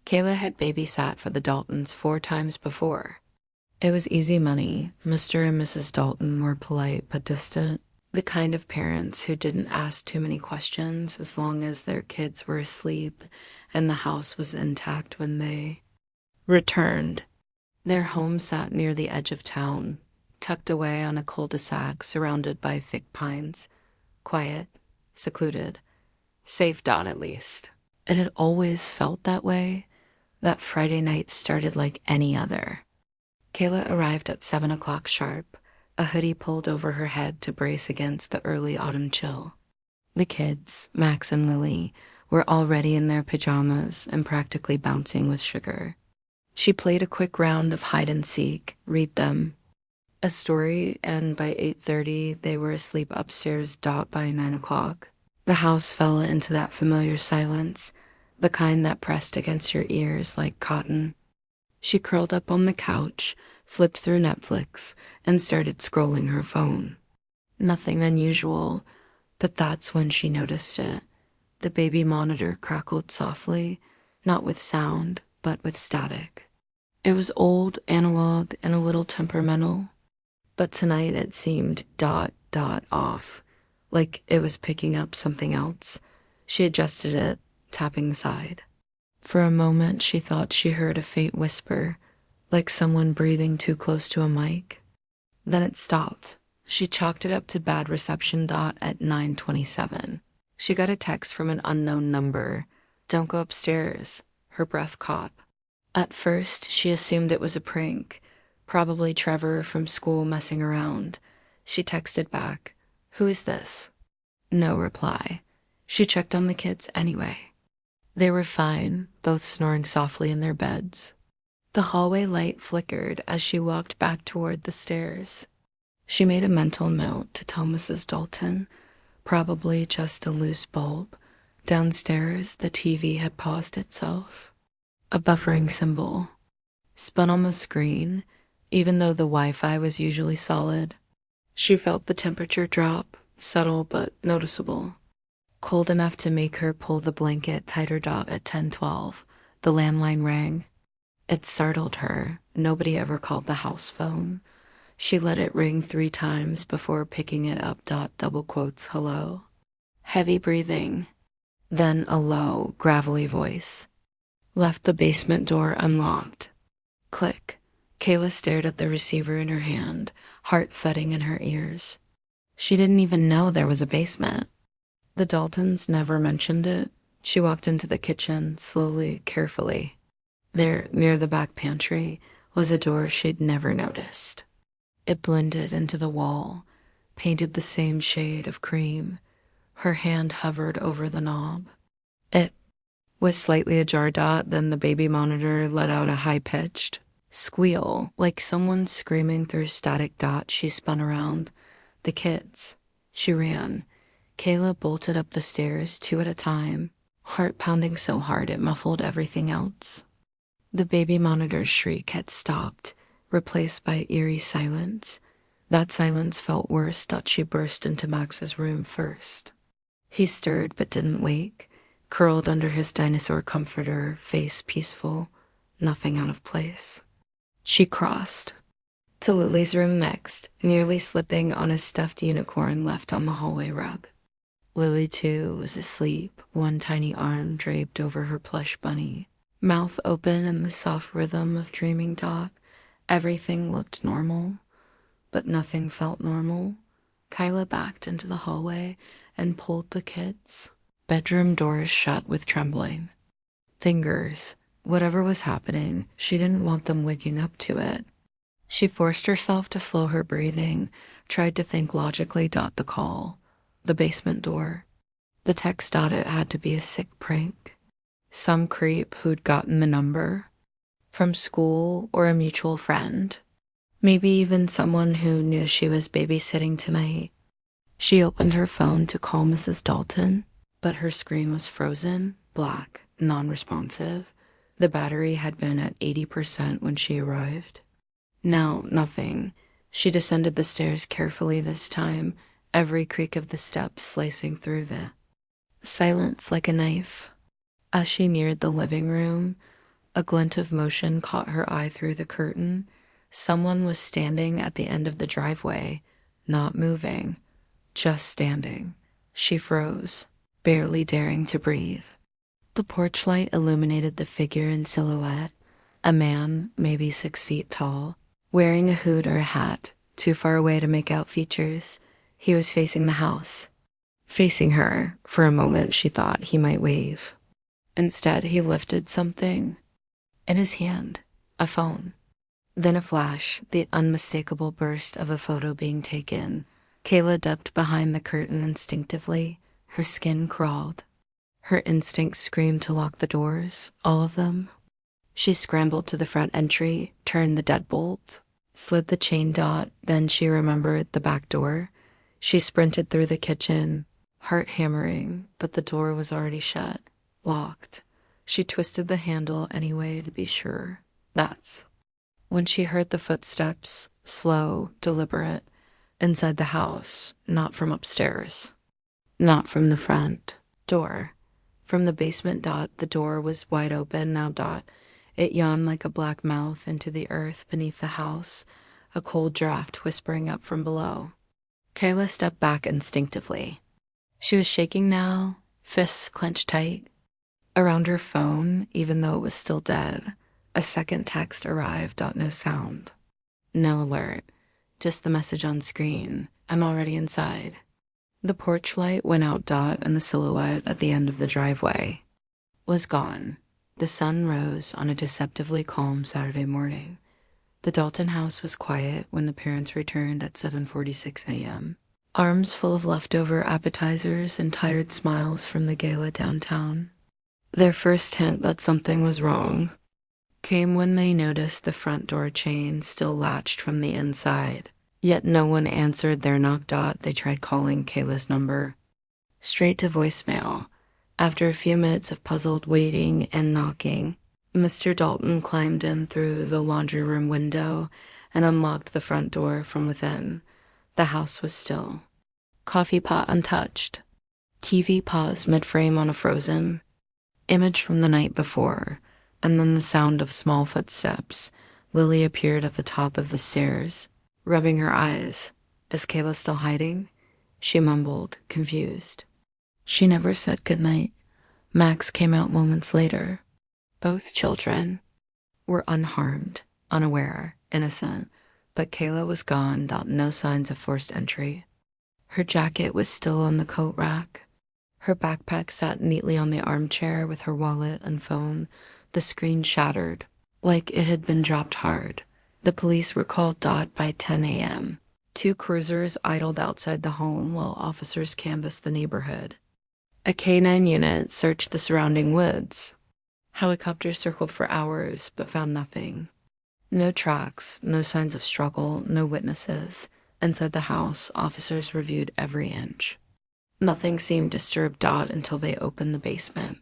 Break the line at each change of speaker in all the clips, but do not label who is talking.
Kayla had babysat for the Daltons 4 times before. It was easy money. Mr. and Mrs. Dalton were polite but distant, the kind of parents who didn't ask too many questions as long as their kids were asleep and the house was intact when they returned. Their home sat near the edge of town, tucked away on a cul-de-sac surrounded by thick pines. Quiet, secluded, safe dot at least. It had always felt that way. That Friday night started like any other. Kayla arrived at 7 o'clock sharp, a hoodie pulled over her head to brace against the early autumn chill. The kids, Max and Lily, were already in their pajamas and practically bouncing with sugar. She played a quick round of hide and seek, read them a story, and by 8:30 they were asleep upstairs dot by 9 o'clock. The house fell into that familiar silence, the kind that pressed against your ears like cotton. She curled up on the couch, flipped through Netflix, and started scrolling her phone. Nothing unusual, but that's when she noticed it. The baby monitor crackled softly, not with sound, but with static. It was old, analog, and a little temperamental, but tonight it seemed dot, dot off, like it was picking up something else. She adjusted it, tapping the side. For a moment, she thought she heard a faint whisper, like someone breathing too close to a mic. Then it stopped. She chalked it up to bad reception dot at 9:27. She got a text from an unknown number. Don't go upstairs. Her breath caught. At first, she assumed it was a prank, probably Trevor from school messing around. She texted back, "Who is this?" No reply. She checked on the kids anyway. They were fine, both snoring softly in their beds. The hallway light flickered as she walked back toward the stairs. She made a mental note to tell Mrs. Dalton, probably just a loose bulb. Downstairs, the TV had paused itself. A buffering symbol spun on the screen, even though the Wi-Fi was usually solid. She felt the temperature drop, subtle but noticeable. Cold enough to make her pull the blanket tighter dot at 10:12. The landline rang. It startled her. Nobody ever called the house phone. She let it ring 3 times before picking it up dot double quotes hello. Heavy breathing. Then a low, gravelly voice. Left the basement door unlocked. Click. Kayla stared at the receiver in her hand, heart thudding in her ears. She didn't even know there was a basement. The Daltons never mentioned it. She walked into the kitchen, slowly, carefully. There, near the back pantry, was a door she'd never noticed. It blended into the wall, painted the same shade of cream. Her hand hovered over the knob. It was slightly ajar dot, then the baby monitor let out a high-pitched squeal, like someone screaming through static dot. She spun around. The kids. She ran. Kayla bolted up the stairs 2 at a time, heart pounding so hard it muffled everything else. The baby monitor's shriek had stopped, replaced by eerie silence. That silence felt worse. She burst into Max's room first. He stirred but didn't wake, curled under his dinosaur comforter, face peaceful, nothing out of place. She crossed to Lily's room next, nearly slipping on a stuffed unicorn left on the hallway rug. Lily, too, was asleep, one tiny arm draped over her plush bunny. Mouth open in the soft rhythm of dreaming dot. Everything looked normal, but nothing felt normal. Kyla backed into the hallway and pulled the kids. Bedroom doors shut with trembling. Fingers. Whatever was happening, she didn't want them waking up to it. She forced herself to slow her breathing, tried to think logically. The call. The basement door. The text it had to be a sick prank. Some creep who'd gotten the number. From school or a mutual friend. Maybe even someone who knew she was babysitting tonight. She opened her phone to call Mrs. Dalton, but her screen was frozen, black, non-responsive. The battery had been at 80% when she arrived. Now, nothing. She descended the stairs carefully this time, every creak of the steps slicing through the silence like a knife. As she neared the living room, A glint of motion caught her eye through the curtain. Someone was standing at the end of the driveway, not moving, just standing. She froze, barely daring to breathe. The porch light illuminated the figure in silhouette, a man, maybe 6 feet tall, wearing a hood or a hat, too far away to make out features. He was facing the house. Facing her. For a moment, she thought he might wave. Instead, he lifted something in his hand, a phone. Then a flash, the unmistakable burst of a photo being taken. Kayla ducked behind the curtain instinctively. Her skin crawled. Her instincts screamed to lock the doors, all of them. She scrambled to the front entry, turned the deadbolt, slid the chain dot, then she remembered the back door. She sprinted through the kitchen, heart hammering, but the door was already shut, locked. She twisted the handle anyway to be sure. That's when she heard the footsteps, slow, deliberate, inside the house, not from upstairs. Not from the front door. From the basement dot, the door was wide open now dot. It yawned like a black mouth into the earth beneath the house, a cold draft whispering up from below. Kayla stepped back instinctively. She was shaking now, fists clenched tight. Around her phone, even though it was still dead, a second text arrived. No sound. No alert. Just the message on screen. I'm already inside. The porch light went out dot and the silhouette at the end of the driveway was gone. The sun rose on a deceptively calm Saturday morning. The Dalton house was quiet when the parents returned at 7:46 a.m. Arms full of leftover appetizers and tired smiles from the gala downtown. Their first hint that something was wrong came when they noticed the front door chain still latched from the inside. Yet no one answered their knock dot. They tried calling Kayla's number. Straight to voicemail. After a few minutes of puzzled waiting and knocking, Mr. Dalton climbed in through the laundry room window and unlocked the front door from within. The house was still. Coffee pot untouched. TV paused mid-frame on a frozen image from the night before, and then the sound of small footsteps. Lily appeared at the top of the stairs, rubbing her eyes. Is Kayla still hiding? She mumbled, confused. She never said goodnight. Max came out moments later. Both children were unharmed, unaware, innocent, but Kayla was gone, no signs of forced entry. Her jacket was still on the coat rack. Her backpack sat neatly on the armchair with her wallet and phone. The screen shattered, like it had been dropped hard. The police were called dot by 10 a.m. 2 cruisers idled outside the home while officers canvassed the neighborhood. A K-9 unit searched the surrounding woods. Helicopters circled for hours but found nothing. No tracks, no signs of struggle, no witnesses. Inside the house, officers reviewed every inch. Nothing seemed disturbed dot until they opened the basement.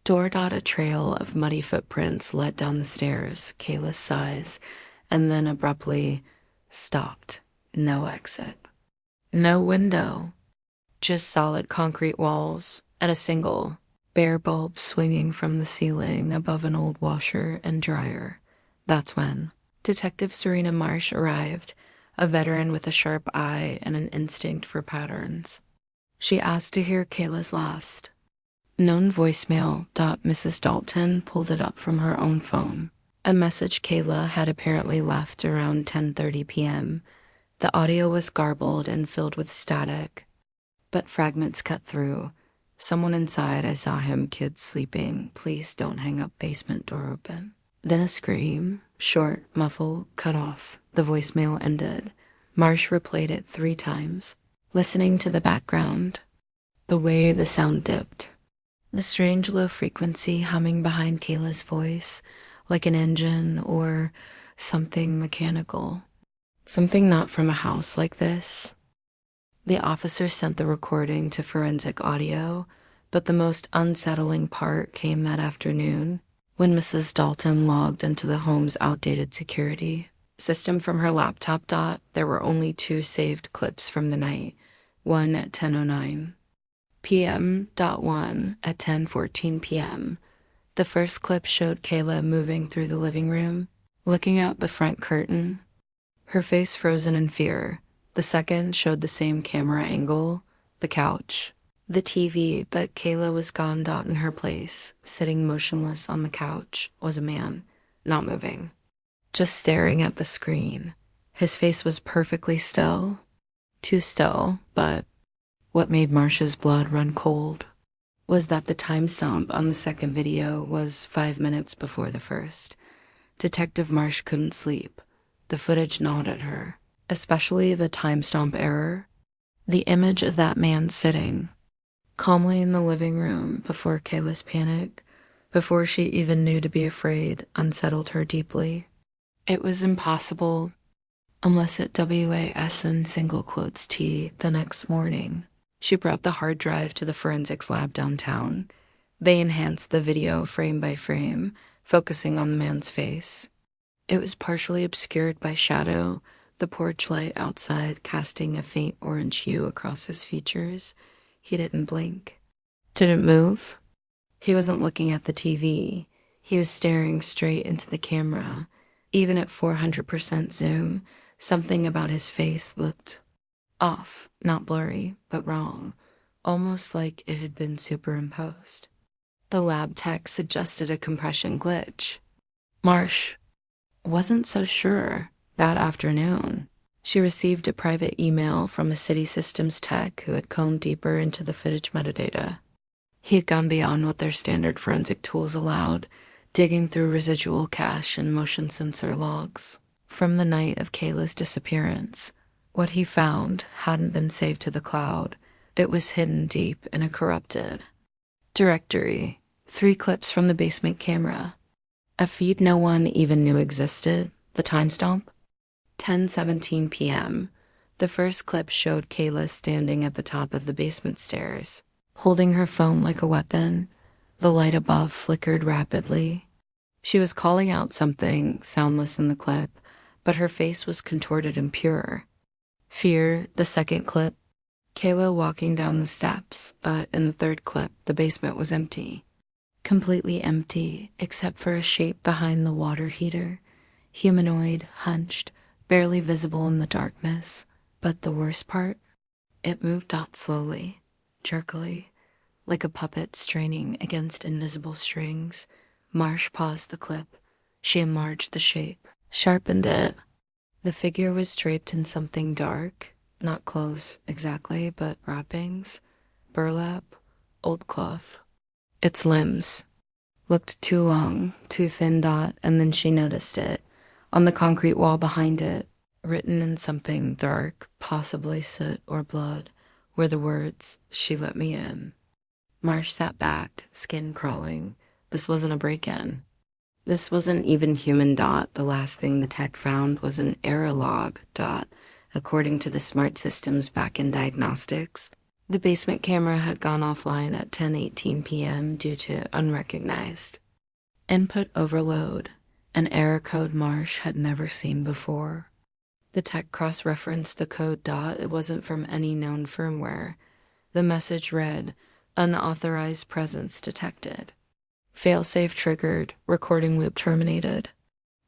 Door dot, a trail of muddy footprints led down the stairs, Kayla's size, and then abruptly stopped. No exit. No window. Just solid concrete walls and a single, bare bulb swinging from the ceiling above an old washer and dryer. That's when Detective Serena Marsh arrived, a veteran with a sharp eye and an instinct for patterns. She asked to hear Kayla's last known voicemail. Mrs. Dalton pulled it up from her own phone. A message Kayla had apparently left around 10:30 p.m. The audio was garbled and filled with static, but fragments cut through. Someone inside, I saw him, kids sleeping. Please don't hang up, basement door open. Then a scream, short, muffled, cut off. The voicemail ended. Marsh replayed it 3 times, listening to the background, the way the sound dipped. The strange low frequency humming behind Kayla's voice, like an engine or something mechanical. Something not from a house like this. The officer sent the recording to forensic audio, but the most unsettling part came that afternoon when Mrs. Dalton logged into the home's outdated security system from her laptop. There were only 2 saved clips from the night, one at 10:09 p.m., one at 10:14 p.m. The first clip showed Kayla moving through the living room, looking out the front curtain, her face frozen in fear. The second showed the same camera angle, the couch, the TV, but Kayla was gone. In her place, sitting motionless on the couch, was a man, not moving, just staring at the screen. His face was perfectly still, too still, but what made Marcia's blood run cold was that the timestamp on the second video was 5 minutes before the first. Detective Marsh couldn't sleep. The footage gnawed at her, especially the timestamp error. The image of that man sitting calmly in the living room before Kayla's panic, before she even knew to be afraid, unsettled her deeply. It was impossible, unless it was in single quotes T. The next morning, she brought the hard drive to the forensics lab downtown. They enhanced the video frame by frame, focusing on the man's face. It was partially obscured by shadow, the porch light outside casting a faint orange hue across his features. He didn't blink. Didn't move. He wasn't looking at the TV. He was staring straight into the camera. Even at 400% zoom, something about his face looked off, not blurry, but wrong, almost like it had been superimposed. The lab tech suggested a compression glitch. Marsh wasn't so sure. That afternoon, she received a private email from a city systems tech who had combed deeper into the footage metadata. He had gone beyond what their standard forensic tools allowed, digging through residual cache and motion sensor logs. From the night of Kayla's disappearance, what he found hadn't been saved to the cloud. It was hidden deep in a corrupted directory. 3 clips from the basement camera. A feed no one even knew existed. The timestamp? 10:17 p.m. The first clip showed Kayla standing at the top of the basement stairs, holding her phone like a weapon. The light above flickered rapidly. She was calling out something soundless in the clip, but her face was contorted and pure. Fear. The second clip, Kayla walking down the steps, but in the third clip, the basement was empty. Completely empty, except for a shape behind the water heater. Humanoid, hunched, barely visible in the darkness. But the worst part? It moved out slowly, jerkily, like a puppet straining against invisible strings. Marsh paused the clip. She enlarged the shape, sharpened it. The figure was draped in something dark, not clothes exactly, but wrappings, burlap, old cloth. Its limbs looked too long, too thin. And then she noticed it, on the concrete wall behind it, written in something dark, possibly soot or blood, were the words, "She let me in." Marsh sat back, skin crawling. This wasn't a break-in. This wasn't even human. The last thing the tech found was an error log. According to the smart systems back in diagnostics, the basement camera had gone offline at 10:18 p.m. due to unrecognized input overload, an error code Marsh had never seen before. The tech cross-referenced the code. It wasn't from any known firmware. The message read, "Unauthorized presence detected. Failsafe triggered. Recording loop terminated."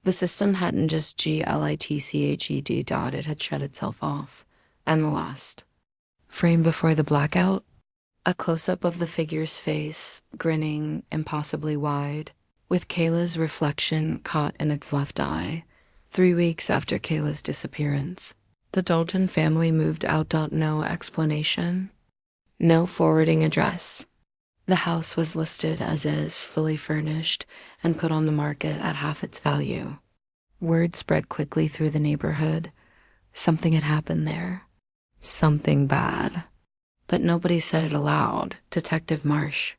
The system hadn't just glitched. It had shut itself off. And the last frame before the blackout, a close-up of the figure's face, grinning impossibly wide, with Kayla's reflection caught in its left eye. 3 weeks after Kayla's disappearance, the Dalton family moved out. No explanation, no forwarding address. The house was listed as is, fully furnished, and put on the market at half its value. Word spread quickly through the neighborhood. Something had happened there. Something bad. But nobody said it aloud. Detective Marsh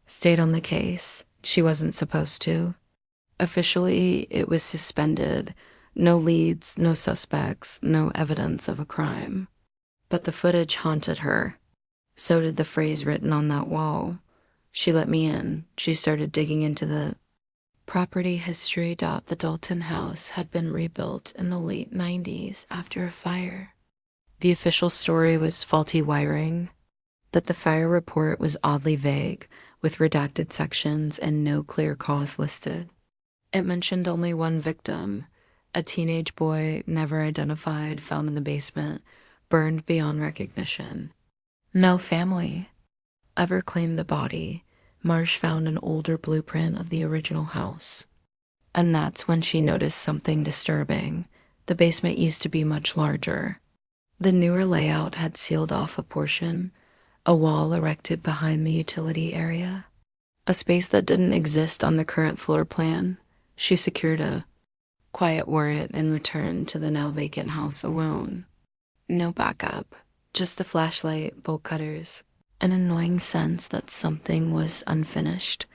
stayed on the case. She wasn't supposed to. Officially, it was suspended. No leads, no suspects, no evidence of a crime. But the footage haunted her. So did the phrase written on that wall. "She let me in." She started digging into the property history. The Dalton house had been rebuilt in the late 90s after a fire. The official story was faulty wiring, that the fire report was oddly vague, with redacted sections and no clear cause listed. It mentioned only one victim, a teenage boy never identified, found in the basement, burned beyond recognition. No family ever claimed the body. Marsh found an older blueprint of the original house. And that's when she noticed something disturbing. The basement used to be much larger. The newer layout had sealed off a portion, a wall erected behind the utility area, a space that didn't exist on the current floor plan. She secured a quiet warrant and returned to the now vacant house alone. No backup, just a flashlight, bolt cutters, an annoying sense that something was unfinished.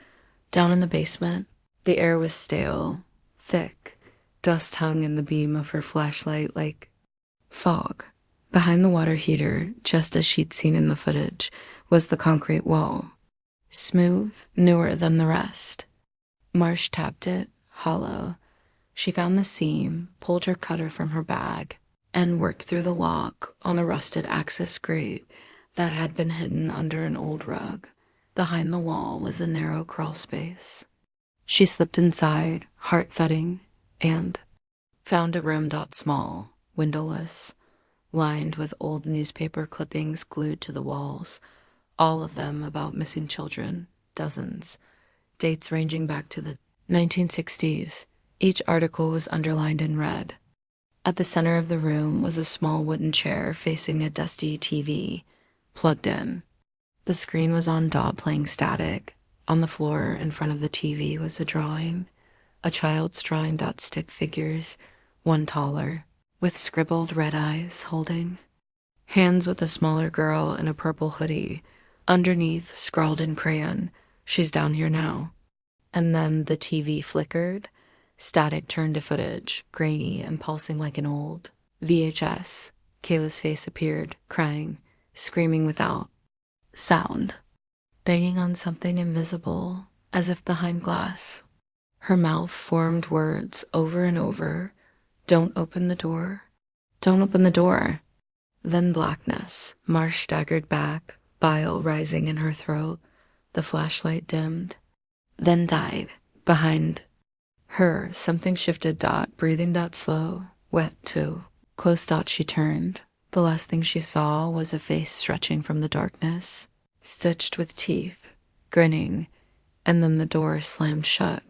Down in the basement, the air was stale, thick. Dust hung in the beam of her flashlight like fog. Behind the water heater, just as she'd seen in the footage, was the concrete wall. Smooth, newer than the rest. Marsh tapped it, hollow. She found the seam, pulled her cutter from her bag, and worked through the lock on a rusted access grate that had been hidden under an old rug. Behind the wall was a narrow crawl space. She slipped inside, heart thudding, and found a room small, windowless, lined with old newspaper clippings glued to the walls, all of them about missing children, dozens, dates ranging back to the 1960s. Each article was underlined in red. At the center of the room was a small wooden chair facing a dusty TV, plugged in. The screen was on DAW playing static. On the floor in front of the TV was a drawing, a child's drawing stick figures, one taller, with scribbled red eyes holding. Hands with a smaller girl in a purple hoodie. Underneath, scrawled in crayon, "She's down here now." And then the TV flickered. Static turned to footage, grainy and pulsing like an old VHS. Kayla's face appeared, crying, screaming without sound, banging on something invisible, as if behind glass. Her mouth formed words over and over. "Don't open the door. Don't open the door." Then blackness. Marsh staggered back, bile rising in her throat. The flashlight dimmed, then died. Behind her, something shifted. Breathing slow, wet too. Close. She turned. The last thing she saw was a face stretching from the darkness, stitched with teeth, grinning, and then the door slammed shut.